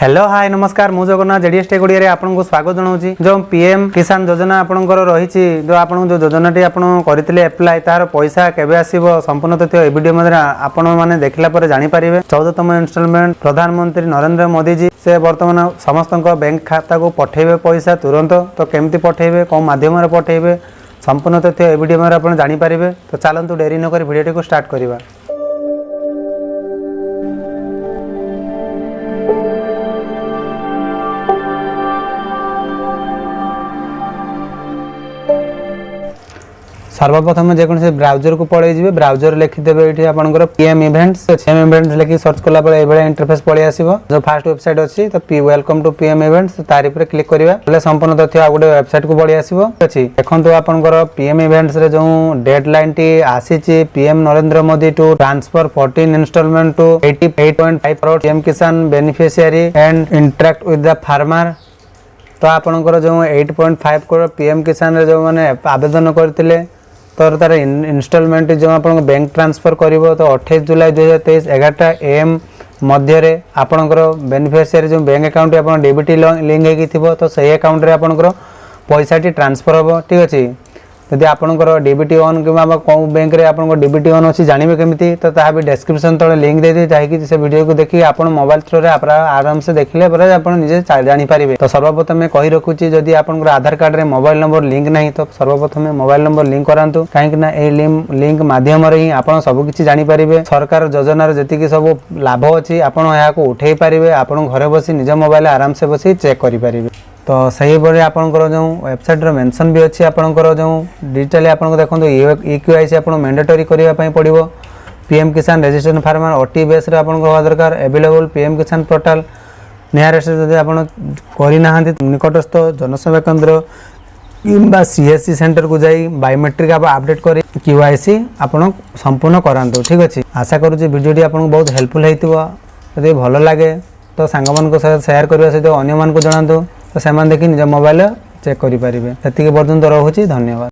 Hello hi नमस्कार मु Jagannath JDS take Odia आपको स्वागत जनाऊँ जो पीएम किसान योजना आपंकर रही जो आप जो योजनाटी आप करते अप्लाई तार पैसा केवे आसो संपूर्ण तथ्य ए वीडियो मध्य आपण मैंने देखला पर जानीपारे 14तम इनस्टॉलमेंट प्रधानमंत्री नरेंद्र मोदी जी से बर्तमान समस्त बैंक खाता को पठेबे पैसा तुरंत तो केमती पठेबे कौन माध्यम पठेबे संपूर्ण तथ्य ए वीडियो मध्य आप जानीपारे। तो चलतु डेरी नक वीडियो को स्टार्ट करवा। सर्वप्रथम जेकोसी ब्राउजर को पड़े जी ब्राउजर लिखिदेवे ये आपंकर पीएम इवेंट्स लिखि सर्च कला इंटरफेस पड़े आसो जो फास्ट वेबसाइट अच्छी तो वेलकम टू पीएम इवेंट्स तार पर क्लिक करा संपूर्ण तथ्य आ गोटे वेबसाइट को पड़े आसो अच्छी देखो आपंकर पीएम इवेंट्स रे जो डेडलाइन टी आसी PM Narendra Modi to transfer 14 installment to 88.5 crore PM Kisan beneficiary and interact with the farmer. तो आपंकर जो 8.5 करोड़ पीएम किसान रे जो मैंने आवेदन करते तो तार इनस्टॉलमेंट जो आप बैंक ट्रांसफर कर तो 28 जुलाई 2023 11 AM मध्य आपणकर बेनिफिशियरी जो बैंक अकाउंट आप डीबीटी लिंक हो तो सही अकाउंट रे आपणकर पैसा ट्रांसफर हम ठीक अच्छे। यदि आपणकर डीबीटी ऑन कि कौ बैंक रे आपन डीबीटी ऑन अच्छी जानवे केमी तो ता भी डिस्क्रिप्शन तले लिंक दे दी चाहिए से वीडियो को देखिए आप मोबाइल थ्रू आराम से देखले आप निजे जानीपारे। तो सर्वप्रथम कही रखुची जदि आपन आधार कार्ड रे मोबाइल नंबर लिंक नहीं तो सर्वप्रथम मोबाइल नंबर लिंक करातु कहीं लिंक माध्यम ही आप सबकि जानीपारे सरकार योजनार जी सब लाभ अच्छी आप उठे पारे आप घरे बसी निज मोबाइल आराम से बसी चेक करें। तो सही भाई आपंकर जो वेबसाइट मेंशन भी अच्छी आपंकर जो डिजिटली आप देखो EKYC आप मैंडेटरी करने पड़ो पीएम किसान रजिस्ट्रेशन फार्मर OT बेस हवा दरकार अवेलेबल पीएम किसान पोर्टाल नियरेस्ट जब आप करना निकटस्थ जनसेवा केन्द्र कि CSC सेंटर को जाई बायोमेट्रिक आप अपडेट कर KYC आप संपूर्ण करातु ठीक अच्छे। आशा करुँच वीडियो आपको बहुत हेल्पफुल होती जब भल लगे तो सांग शेयर करने सहित अन्य जनातु तो से देखिए निज मोबाइल चेक करें। से पर्यंत रोचे धन्यवाद।